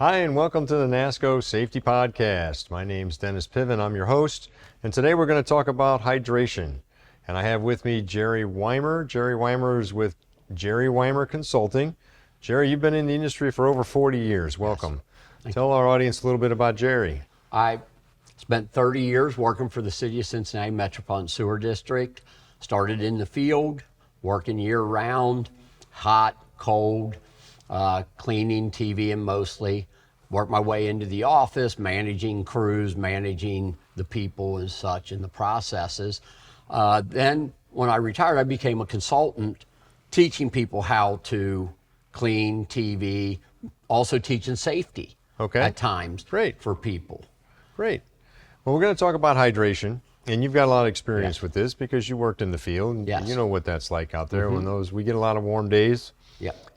Hi, and welcome to the NASSCO Safety Podcast. My name's Dennis Pivin. I'm your host, and today we're going to talk about hydration. And I have with me Jerry Weimer. Jerry Weimer is with Jerry Weimer Consulting. Jerry, you've been in the industry for over 40 years. Welcome. Yes. Tell our audience a little bit about Jerry. I spent 30 years working for the City of Cincinnati Metropolitan Sewer District. Started in the field, working year-round, hot, cold, cleaning, TVing mostly. Worked my way into the office, managing crews, managing the people and such and the processes. Then when I retired, I became a consultant, teaching people how to clean, TV, also teaching safety at times. Great. For people. Great. Well, we're going to talk about hydration, and you've got a lot of experience with this because you worked in the field, and you know what that's like out there. When we get a lot of warm days.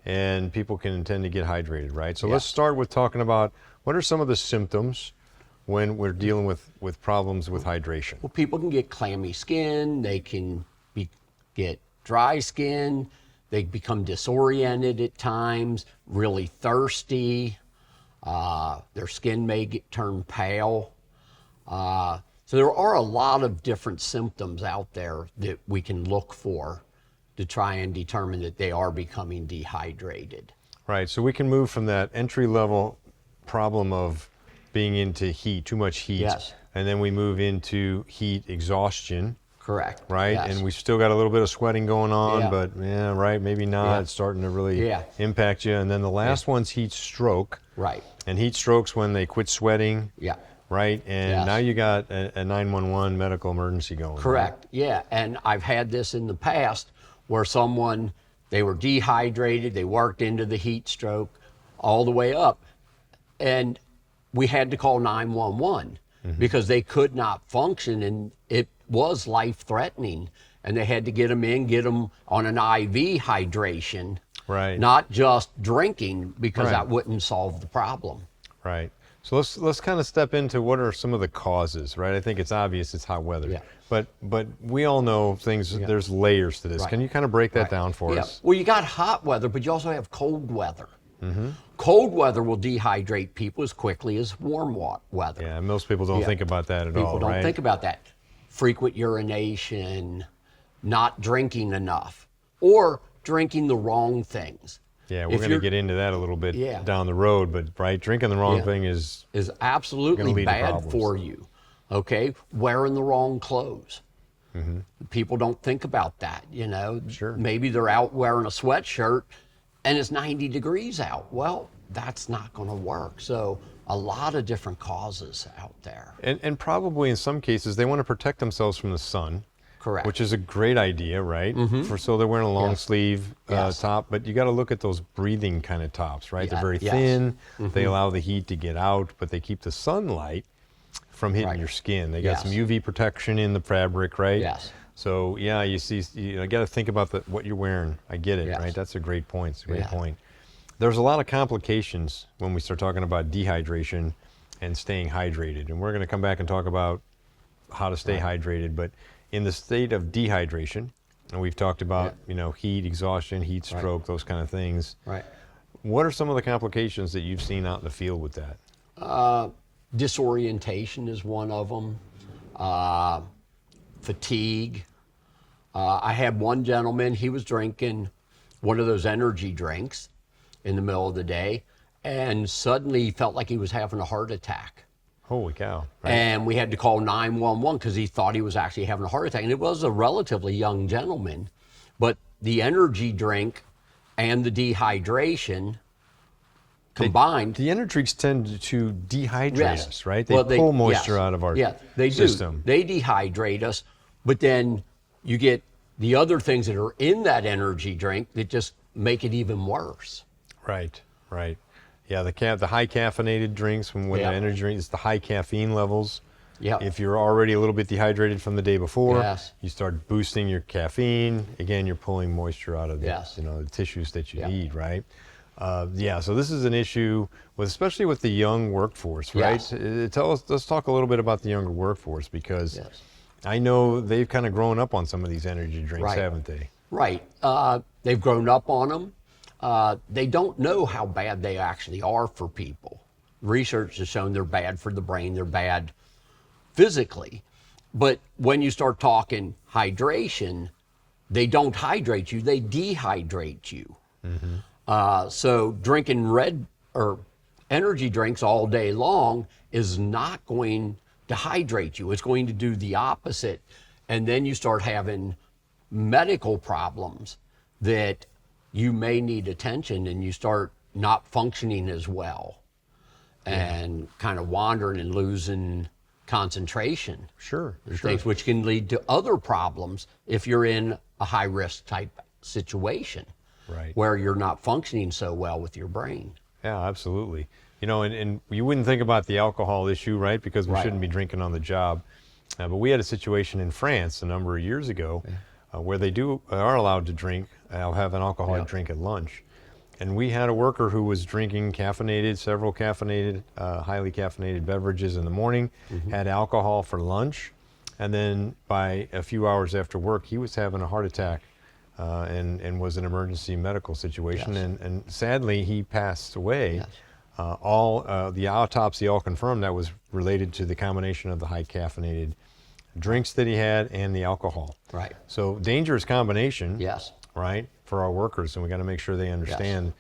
And people can tend to get hydrated, right? So let's start with talking about what are some of the symptoms when we're dealing with problems with hydration. Well, people can get clammy skin, they can get dry skin, they become disoriented at times, really thirsty, their skin may turn pale. So there are a lot of different symptoms out there that we can look for to try and determine that they are becoming dehydrated. Right, so we can move from that entry-level problem of being into heat, too much heat, and then we move into heat exhaustion. Correct. Right, and we still got a little bit of sweating going on, but maybe not. It's starting to really impact you. And then the last one's heat stroke. Right. And heat stroke's when they quit sweating. Right, and now you got a 911 medical emergency going. Correct. Right? Yeah, and I've had this in the past where they were dehydrated, they worked into the heat stroke all the way up, and we had to call 911 because they could not function, and it was life-threatening, and they had to get them on an IV hydration, not just drinking, because that wouldn't solve the problem. Right. So let's kind of step into what are some of the causes, right? I think it's obvious it's hot weather, but we all know things. There's layers to this. Can you kind of break that down for us? Well, you got hot weather, but you also have cold weather. Cold weather will dehydrate people as quickly as warm weather. Yeah, most people don't think about that at all, People don't think about that. Frequent urination, not drinking enough, or drinking the wrong things. Yeah, we're going to get into that a little bit down the road, but drinking the wrong thing is absolutely bad for you. Okay, wearing the wrong clothes. People don't think about that, you know. Maybe they're out wearing a sweatshirt and it's 90 degrees out. Well, that's not going to work. So a lot of different causes out there. And probably in some cases they want to protect themselves from the sun. Correct. Which is a great idea, right? So they're wearing a long sleeve top, but you got to look at those breathing kind of tops, right? They're very thin. They allow the heat to get out, but they keep the sunlight from hitting your skin. They got some UV protection in the fabric, right? So you see, you got to think about what you're wearing. I get it, right? That's a great point. It's a great point. There's a lot of complications when we start talking about dehydration and staying hydrated, and we're going to come back and talk about how to stay hydrated, but in the state of dehydration, and we've talked about heat, exhaustion, heat stroke, those kind of things. What are some of the complications that you've seen out in the field with that? Disorientation is one of them. Fatigue. I had one gentleman, he was drinking one of those energy drinks in the middle of the day, and suddenly he felt like he was having a heart attack. Holy cow. And we had to call 911 because he thought he was actually having a heart attack. And it was a relatively young gentleman, but the energy drink and the dehydration combined. The energy drinks tend to dehydrate us, right? They pull moisture out of our system. They dehydrate us, but then you get the other things that are in that energy drink that just make it even worse. Right. Yeah, the high caffeinated drinks, when the energy drink is the high caffeine levels. If you're already a little bit dehydrated from the day before, you start boosting your caffeine. Again, you're pulling moisture out of the tissues that you need, right? So this is an issue especially with the young workforce, right? Let's talk a little bit about the younger workforce, because I know they've kind of grown up on some of these energy drinks, haven't they? Right. They've grown up on them. They don't know how bad they actually are for people. research has shown they're bad for the brain, they're bad physically. But when you start talking hydration, they don't hydrate you, they dehydrate you. So drinking red or energy drinks all day long is not going to hydrate you. It's going to do the opposite. And then you start having medical problems that you may need attention, and you start not functioning as well and kind of wandering and losing concentration. Sure. Things which can lead to other problems if you're in a high risk type situation, Right. where you're not functioning so well with your brain. Yeah, absolutely. You know, and you wouldn't think about the alcohol issue, right? Because we shouldn't be drinking on the job. But we had a situation in France a number of years ago where they are allowed to drink, have an alcoholic drink at lunch. And we had a worker who was drinking several caffeinated, highly caffeinated beverages in the morning, had alcohol for lunch, and then by a few hours after work, he was having a heart attack and was an emergency medical situation. And sadly, he passed away. The autopsy all confirmed that was related to the combination of the high caffeinated drinks that he had and the alcohol. Right. So dangerous combination. Yes. Right, for our workers, and we got to make sure they understand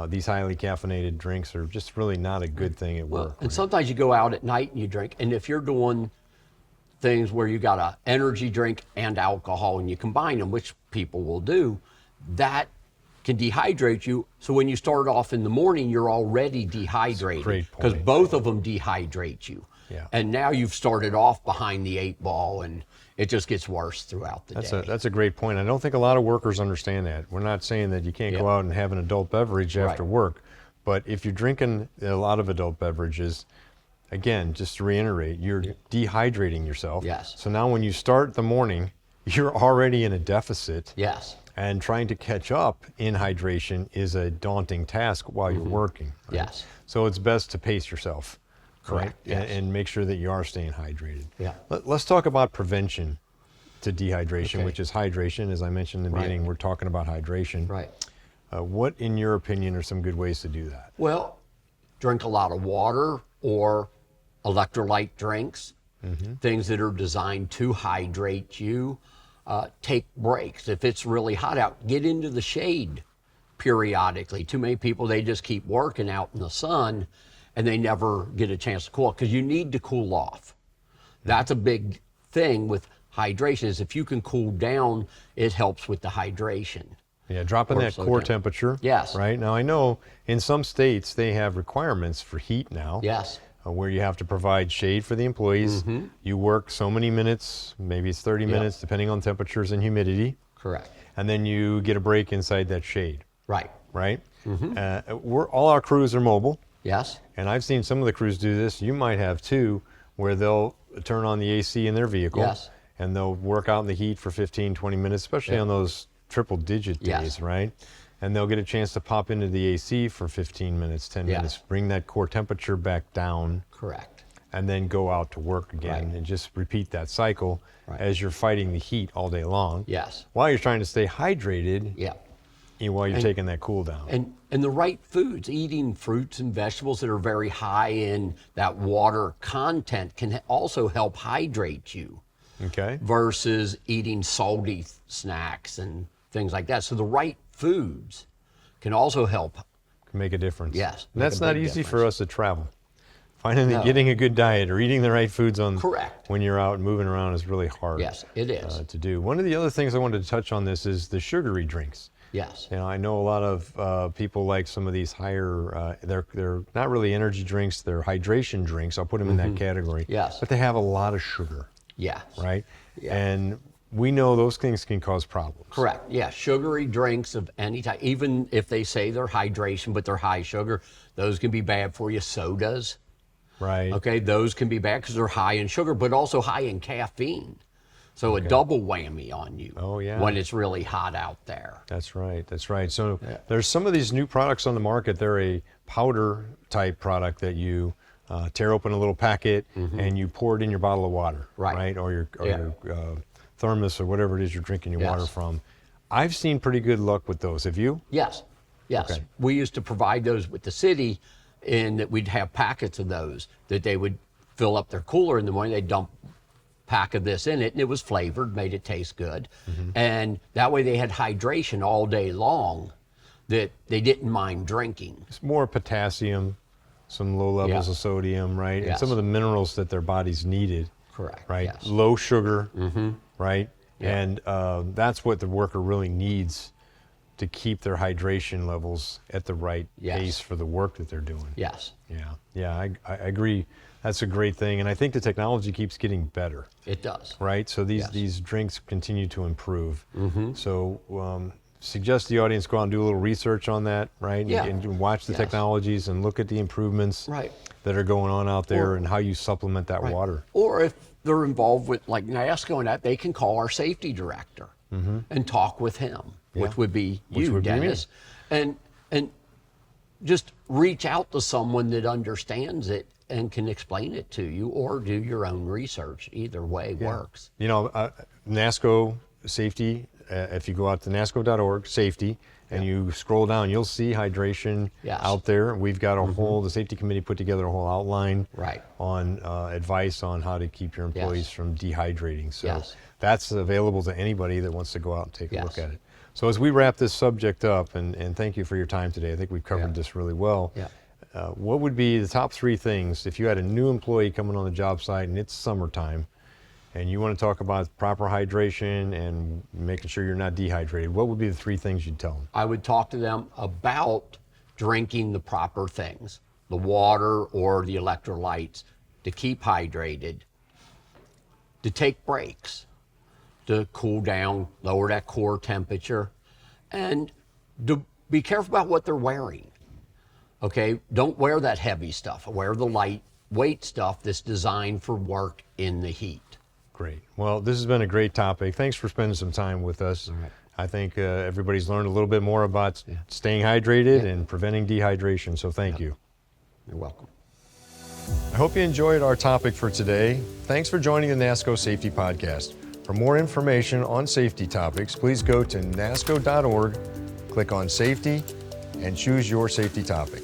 these highly caffeinated drinks are just really not a good thing at work. And sometimes you go out at night and you drink, and if you're doing things where you got an energy drink and alcohol and you combine them, which people will do, that can dehydrate you. So when you start off in the morning, you're already dehydrated. Great point. Because both of them dehydrate you. Yeah. And now you've started off behind the 8 ball, and it just gets worse throughout the day. That's a great point. I don't think a lot of workers understand that. We're not saying that you can't go out and have an adult beverage after work, but if you're drinking a lot of adult beverages, again, just to reiterate, you're dehydrating yourself. Yes. So now when you start the morning, you're already in a deficit. Yes. And trying to catch up in hydration is a daunting task while you're working. Right? Yes. So it's best to pace yourself. Correct. Right? Yes. And make sure that you are staying hydrated. Yeah. Let's talk about prevention to dehydration, Okay. which is hydration. As I mentioned in the beginning, we're talking about hydration. Right. What, in your opinion, are some good ways to do that? Well, drink a lot of water or electrolyte drinks, things that are designed to hydrate you. Take breaks. If it's really hot out, get into the shade periodically. Too many people, they just keep working out in the sun and they never get a chance to cool off, because you need to cool off. That's a big thing with hydration, is if you can cool down, it helps with the hydration. Yeah, dropping that core temperature. Yes. Right? Now, I know in some states they have requirements for heat now. Yes. Where you have to provide shade for the employees. You work so many minutes, maybe it's 30 minutes, depending on temperatures and humidity. Correct. And then you get a break inside that shade. Right. Right? All our crews are mobile. Yes. And I've seen some of the crews do this. You might have too, where they'll turn on the AC in their vehicle. Yes. And they'll work out in the heat for 15, 20 minutes, especially on those triple digit days, right? And they'll get a chance to pop into the AC for 15 minutes, 10 minutes, bring that core temperature back down. Correct. And then go out to work again and just repeat that cycle as you're fighting the heat all day long. Yes. While you're trying to stay hydrated. Yeah. While you're taking that cool down. And the right foods, eating fruits and vegetables that are very high in that water content can also help hydrate you. Okay. Versus eating salty snacks and things like that. So the right foods can also help. Can make a difference. Yes. And that's not easy for us to travel. Getting a good diet or eating the right foods when you're out moving around is really hard. Yes, it is. To do. One of the other things I wanted to touch on this is the sugary drinks. Yes. I know a lot of people like some of these higher, they're not really energy drinks, they're hydration drinks. I'll put them in that category. Yes. But they have a lot of sugar. Yes. Right? Yeah. And we know those things can cause problems. Correct. Yeah. Sugary drinks of any type, even if they say they're hydration, but they're high sugar, those can be bad for you. Sodas. Right. Okay. Those can be bad because they're high in sugar, but also high in caffeine. So a double whammy on you. Oh, yeah. When it's really hot out there. That's right. That's right. So there's some of these new products on the market. They're a powder type product that you tear open a little packet and you pour it in your bottle of water. Right. Or your thermos or whatever it is you're drinking your water from. I've seen pretty good luck with those. Have you? Yes. Yes. Okay. We used to provide those with the city, and that we'd have packets of those that they would fill up their cooler in the morning. They'd dump a pack of this in it, and it was flavored, made it taste good. And that way they had hydration all day long that they didn't mind drinking. It's more potassium, some low levels of sodium, right? And some of the minerals that their bodies needed. Correct. Right? Yes. Low sugar, right? Yeah. And that's what the worker really needs to keep their hydration levels at the right pace for the work that they're doing. Yes. Yeah, I agree. That's a great thing. And I think the technology keeps getting better. It does. Right? So these drinks continue to improve. So suggest the audience go out and do a little research on that, right? Yeah. And watch the technologies and look at the improvements that are going on out there and how you supplement that water. Or if they're involved with like NASSCO and that, they can call our safety director and talk with him, which would be you, Dennis. And just reach out to someone that understands it and can explain it to you, or do your own research. Either way works. You know, NASSCO safety, if you go out to NASSCO.org, safety, and you scroll down, you'll see hydration out there. We've got a whole, the safety committee put together a whole outline on advice on how to keep your employees from dehydrating. So that's available to anybody that wants to go out and take a look at it. So as we wrap this subject up, and thank you for your time today, I think we've covered this really well. What would be the top 3 things if you had a new employee coming on the job site and it's summertime and you want to talk about proper hydration and making sure you're not dehydrated? What would be the 3 things you'd tell them? I would talk to them about drinking the proper things, the water or the electrolytes, to keep hydrated, to take breaks, to cool down, lower that core temperature, and to be careful about what they're wearing. Okay, don't wear that heavy stuff. Wear the lightweight stuff that's designed for work in the heat. Great. Well, this has been a great topic. Thanks for spending some time with us. I think everybody's learned a little bit more about staying hydrated and preventing dehydration, so thank you. You're welcome. I hope you enjoyed our topic for today. Thanks for joining the NASSCO Safety Podcast. For more information on safety topics, please go to NASSCO.org, click on Safety, and choose your safety topic.